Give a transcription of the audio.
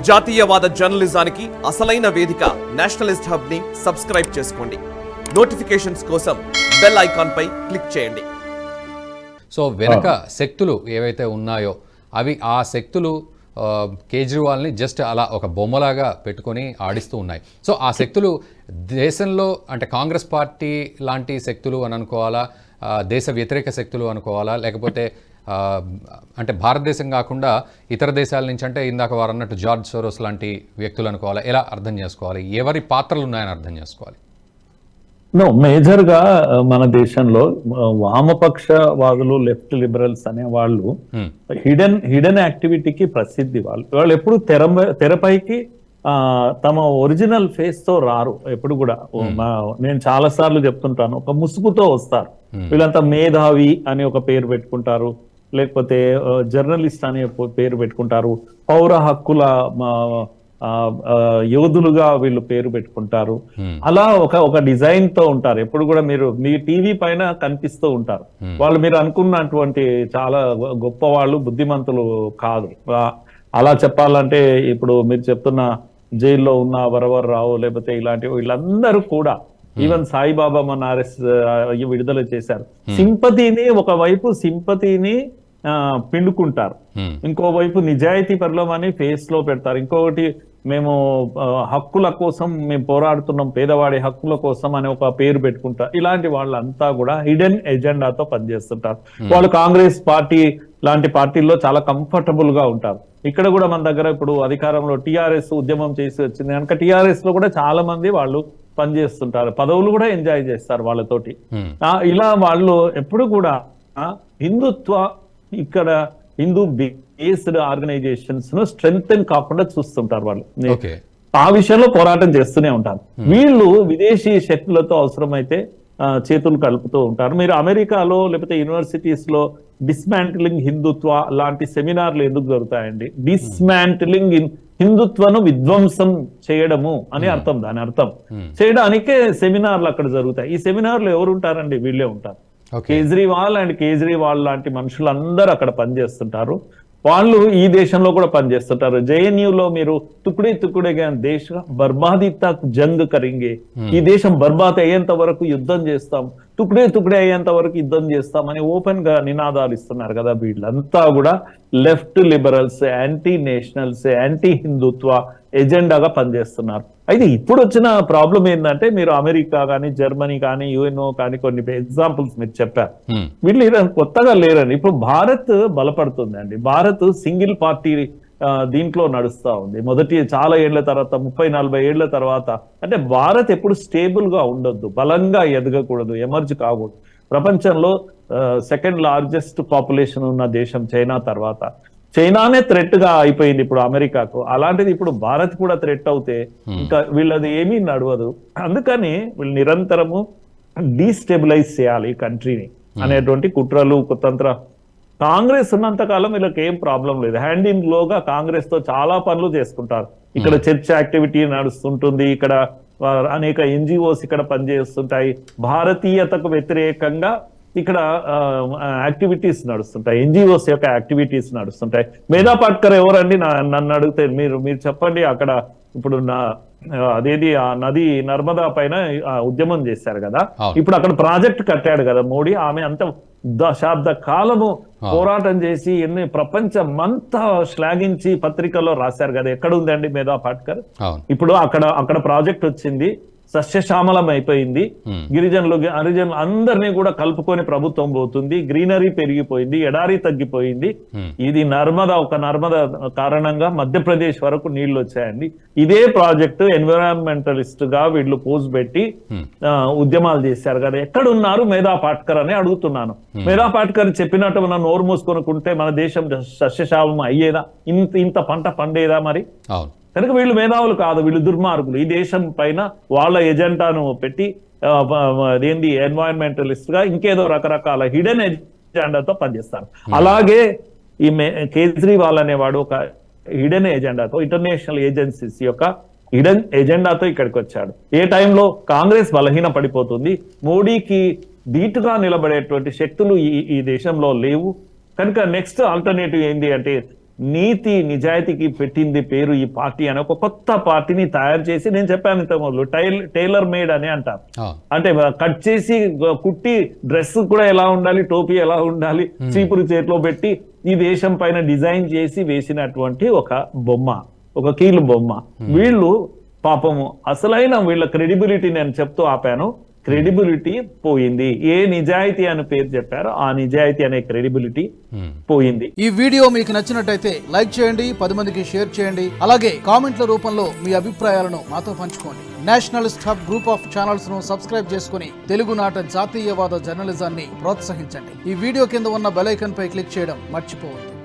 జాతీయవాద జర్నలిజానికి అసలైన వేదిక నేషనలిస్ట్ హబ్ ని సబ్స్క్రైబ్ చేసుకోండి. నోటిఫికేషన్స్ కోసం బెల్ ఐకాన్ పై క్లిక్ చేయండి. సో వెనక శక్తులు ఏవైతే ఉన్నాయో అవి ఆ శక్తులు కేజ్రీవాల్ని జస్ట్ అలా ఒక బొమ్మలాగా పెట్టుకొని ఆడిస్తూ ఉన్నాయి. సో ఆ శక్తులు దేశంలో అంటే కాంగ్రెస్ పార్టీ లాంటి శక్తులు అని అనుకోవాలా, దేశ వ్యతిరేక శక్తులు అనుకోవాలా, లేకపోతే అంటే భారతదేశం కాకుండా ఇతర దేశాల నుంచి అంటే ఇందాక వారు అన్నట్టు జార్జ్ సోరోస్ లాంటి వ్యక్తులు అనుకోవాలా, ఎలా అర్థం చేసుకోవాలి, ఎవరి పాత్రలు ఉన్నాయని అర్థం చేసుకోవాలి? మేజర్ గా మన దేశంలో వామపక్షవాదులు, లెఫ్ట్ లిబరల్స్ అనే వాళ్ళు హిడెన్ యాక్టివిటీకి ప్రసిద్ధి. వాళ్ళు ఎప్పుడు తెరపైకి తమ ఒరిజినల్ ఫేస్ తో రారు. ఎప్పుడు కూడా నేను చాలా సార్లు చెప్తుంటాను, ఒక ముసుగుతో వస్తారు. వీళ్ళంతా మేధావి అని ఒక పేరు పెట్టుకుంటారు, లేకపోతే జర్నలిస్ట్ అనే పేరు పెట్టుకుంటారు, పౌర హక్కుల యోధులుగా వీళ్ళు పేరు పెట్టుకుంటారు. అలా ఒక డిజైన్ తో ఉంటారు. ఎప్పుడు కూడా మీ టీవీ పైన కనిపిస్తూ ఉంటారు. వాళ్ళు మీరు అనుకున్నటువంటి చాలా గొప్ప వాళ్ళు, బుద్ధిమంతులు కాదు. అలా చెప్పాలంటే ఇప్పుడు మీరు చెప్తున్న జైల్లో ఉన్న వరవర్రావు, లేకపోతే ఇలాంటి వీళ్ళందరూ కూడా, ఈవెన్ సాయిబాబా మన విడుదల చేశారు. సింపతిని ఒకవైపు సింపతిని పిండుకుంటారు, ఇంకోవైపు నిజాయితీ పరులమని ఫేస్ లో పెడతారు. ఇంకొకటి మేము హక్కుల కోసం మేము పోరాడుతున్నాం, పేదవాడి హక్కుల కోసం అని ఒక పేరు పెట్టుకుంటారు. ఇలాంటి వాళ్ళంతా కూడా హిడెన్ ఎజెండాతో పనిచేస్తుంటారు. వాళ్ళు కాంగ్రెస్ పార్టీ లాంటి పార్టీల్లో చాలా కంఫర్టబుల్ గా ఉంటారు. ఇక్కడ కూడా మన దగ్గర ఇప్పుడు అధికారంలో టిఆర్ఎస్ ఉద్యమం చేసి వచ్చింది కనుక టిఆర్ఎస్ లో కూడా చాలా మంది వాళ్ళు పనిచేస్తుంటారు, పదవులు కూడా ఎంజాయ్ చేస్తారు వాళ్ళతోటి. ఇలా వాళ్ళు ఎప్పుడు కూడా హిందుత్వ, ఇక్కడ హిందూ బేస్డ్ ఆర్గనైజేషన్స్ ను స్ట్రెంగ్తెన్ కాకుండా చూస్తుంటారు వాళ్ళు. ఆ విషయంలో పోరాటం చేస్తూనే ఉంటారు. వీళ్ళు విదేశీ శక్తులతో అవసరమైతే చేతులు కలుపుతూ ఉంటారు. మీరు అమెరికాలో లేకపోతే యూనివర్సిటీస్ లో డిస్మాంటిలింగ్ హిందుత్వ లాంటి సెమినార్లు ఎందుకు జరుగుతాయండి? డిస్మాంటిలింగ్ హిందుత్వను విధ్వంసం చేయడము అని అర్థం. దాని అర్థం చేయడానికే సెమినార్లు అక్కడ జరుగుతాయి. ఈ సెమినార్లు ఎవరు ఉంటారండి? వీళ్ళే ఉంటారు. కేజ్రీవాల్ లాంటి మనుషులందరూ అక్కడ పనిచేస్తుంటారు. వాళ్ళు ఈ దేశంలో కూడా పనిచేస్తుంటారు. జేఎన్యూలో మీరు తుకుడే తుకుడేగా దేశ బర్బాదీ తక్ జంగ్ కరింగే, ఈ దేశం బర్బాద్ అయ్యేంత వరకు యుద్ధం చేస్తాం, తుకుడే తుకుడే అయ్యేంత వరకు యుద్ధం చేస్తామని ఓపెన్ గా నినాదాలు ఇస్తున్నారు కదా. వీళ్ళంతా కూడా left liberals, anti nationals, anti Hindutva ఎజెండాగా పనిచేస్తున్నారు. అయితే ఇప్పుడు వచ్చిన ప్రాబ్లం ఏంటంటే, మీరు అమెరికా కానీ, జర్మనీ కానీ, యుఎన్ఓ కానీ కొన్ని ఎగ్జాంపుల్స్ మీరు చెప్పారు. వీళ్ళు కొత్తగా లేరండి. ఇప్పుడు భారత్ బలపడుతుంది అండి. భారత్ సింగిల్ పార్టీ దీంట్లో నడుస్తా ఉంది. మొదటి చాలా ఏళ్ల తర్వాత, 30-40 ఏళ్ల తర్వాత. అంటే భారత్ ఎప్పుడు స్టేబుల్ గా ఉండొద్దు, బలంగా ఎదగకూడదు, ఎమర్జ్ కాకూడదు. ప్రపంచంలో సెకండ్ లార్జెస్ట్ పాపులేషన్ ఉన్న దేశం చైనా తర్వాత. చైనానే థ్రెట్ గా అయిపోయింది ఇప్పుడు అమెరికాకు. అలాంటిది ఇప్పుడు భారత్ కూడా థ్రెట్ అవుతే ఇంకా వీళ్ళది ఏమీ నడవదు. అందుకని వీళ్ళు నిరంతరము డీస్టెబిలైజ్ చేయాలి కంట్రీని అనేటువంటి కుట్రలు, కుతంత్ర. కాంగ్రెస్ ఉన్నంత కాలం వీళ్ళకి ఏం ప్రాబ్లం లేదు. హ్యాండ్ ఇన్ గ్లోగా కాంగ్రెస్ తో చాలా పనులు చేసుకుంటారు. ఇక్కడ చర్చ్ యాక్టివిటీ నడుస్తుంటుంది, ఇక్కడ అనేక ఎన్జిఓస్ ఇక్కడ పనిచేస్తుంటాయి, భారతీయతకు వ్యతిరేకంగా ఇక్కడ యాక్టివిటీస్ నడుస్తుంటాయి, ఎన్జిఓస్ యొక్క యాక్టివిటీస్ నడుస్తుంటాయి. మేధా పాట్కర్ ఎవరండి నన్ను అడిగితే మీరు చెప్పండి. అక్కడ ఇప్పుడు అదేది ఆ నది నర్మదా పైన ఉద్యమం చేశారు కదా, ఇప్పుడు అక్కడ ప్రాజెక్ట్ కట్టాడు కదా మోడీ. ఆమె అంత దశాబ్ద కాలము పోరాటం చేసి ఎన్ని ప్రపంచమంతా శ్లాఘించి పత్రికల్లో రాశారు కదా. ఎక్కడ ఉందండి మేధా పాట్కర్? ఇప్పుడు అక్కడ ప్రాజెక్ట్ వచ్చింది, సస్యశ్యామలం అయిపోయింది, గిరిజనులు హరిజనులు అందరినీ కూడా కలుపుకొని ప్రభుత్వం పోతుంది, గ్రీనరీ పెరిగిపోయింది, ఎడారి తగ్గిపోయింది. ఇది ఒక నర్మదా కారణంగా మధ్యప్రదేశ్ వరకు నీళ్లు వచ్చాయండి. ఇదే ప్రాజెక్టు ఎన్విరాన్మెంటలిస్ట్ గా వీళ్ళు పోజ్ పెట్టి ఉద్యమాలు చేశారు కదా. ఎక్కడున్నారు మేధా పాట్కర్ అని అడుగుతున్నాను. మేధా పాట్కర్ చెప్పినట్టు మనం నోరు మూసుకొనుకుంటే మన దేశం సస్యశ్యామం అయ్యేదా? ఇంత పంట పండేదా? మరి కనుక వీళ్ళు మేధావులు కాదు, వీళ్ళు దుర్మార్గులు. ఈ దేశం పైన వాళ్ళ ఎజెండాను పెట్టి ఏంది ఎన్వైరన్మెంటలిస్ట్ గా ఇంకేదో రకరకాల హిడెన్ ఎజెండాతో పనిచేస్తారు. అలాగే ఈ కేజ్రీవాల్ అనేవాడు ఒక హిడెన్ ఎజెండాతో, ఇంటర్నేషనల్ ఏజెన్సీస్ యొక్క హిడెన్ ఎజెండాతో ఇక్కడికి వచ్చాడు. ఏ టైంలో కాంగ్రెస్ బలహీన పడిపోతుంది, మోడీకి ధీటుగా నిలబడేటువంటి శక్తులు ఈ దేశంలో లేవు. కనుక నెక్స్ట్ ఆల్టర్నేటివ్ ఏంటి అంటే నీతి నిజాయితీకి పెట్టింది పేరు ఈ పార్టీ అని ఒక కొత్త పార్టీని తయారు చేసి, నేను చెప్పాను ఇంత మొదలు, టైలర్ మేడ్ అని అంటారు. అంటే కట్ చేసి కుట్టి డ్రెస్ కూడా ఎలా ఉండాలి, టోపీ ఎలా ఉండాలి, చీపురు చేతిలో పెట్టి ఈ దేశం పైన డిజైన్ చేసి వేసినటువంటి ఒక బొమ్మ, ఒక కీలు బొమ్మ. వీళ్ళు పాపము అసలైన వీళ్ళ క్రెడిబిలిటీ నేను చెప్తూ ఆపాను. క్రెడిబిలిటీ పోయింది. ఏ నిజాయితీ అని పేరు చెప్పారో ఆ నిజాయితీ అనే క్రెడిబిలిటీ పోయింది. ఈ వీడియో మీకు నచ్చినట్టయితే లైక్ చేయండి, 10 మందికి షేర్ చేయండి. అలాగే కామెంట్ల రూపంలో మీ అభిప్రాయాలను మాతో పంచుకోండి. Nationalist hub group of channels ను సబ్స్క్రైబ్ చేసుకుని తెలుగునాట జాతీయవాద జర్నలిజాన్ని ప్రోత్సహించండి. ఈ వీడియో కింద ఉన్న బెల్ ఐకాన్ పై క్లిక్ చేయడం మర్చిపోవద్దు.